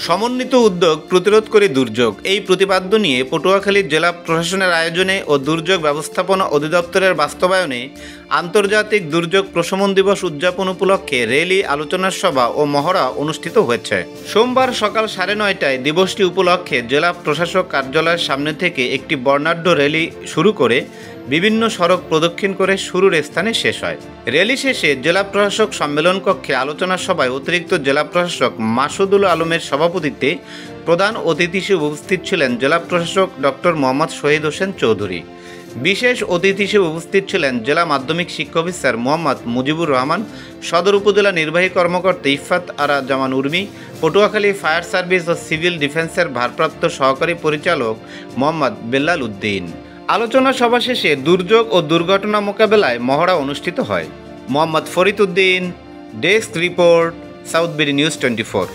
সমন্বিত উদ্যোগ প্রতিরোধ করে দুর্যোগ, এই প্রতিপাদ্য নিয়ে পটুয়াখালীর জেলা প্রশাসনের আয়োজনে ও দুর্যোগ ব্যবস্থাপনা অধিদপ্তরের বাস্তবায়নে আন্তর্জাতিক দুর্যোগ প্রশমন দিবস উদযাপন উপলক্ষে র্যালি, আলোচনা সভা ও মহড়া অনুষ্ঠিত হয়েছে। সোমবার সকাল 9:30টায় দিবসটি উপলক্ষে জেলা প্রশাসক কার্যালয়ের সামনে থেকে একটি বর্ণাঢ্য র্যালি শুরু করে বিভিন্ন সড়ক প্রদক্ষিণ করে শুরুর স্থানে শেষ হয়। র্যালি শেষে জেলা প্রশাসক সম্মেলন কক্ষে আলোচনা সভায় অতিরিক্ত জেলা প্রশাসক মাসুদুল আলমের সভাপতিত্বে প্রধান অতিথি হিসেবে উপস্থিত ছিলেন জেলা প্রশাসক ডক্টর মোহাম্মদ শহীদ হোসেন চৌধুরী। বিশেষ অতিথি হিসেবে উপস্থিত ছিলেন জেলা মাধ্যমিক শিক্ষা অফিসার মোহাম্মদ মুজিবুর রহমান, সদর উপজেলা নির্বাহী কর্মকর্তা ইফাত আরা জামান উর্মি, পটুয়াখালী ফায়ার সার্ভিস ও সিভিল ডিফেন্সের ভারপ্রাপ্ত সহকারী পরিচালক মোহাম্মদ বেল্লাল উদ্দিন। আলোচনা সভা শেষে দুর্যোগ ও দুর্ঘটনা মোকাবেলায় মহড়া অনুষ্ঠিত হয়। Mohammad Farid Uddin, desk report, south BD news 24।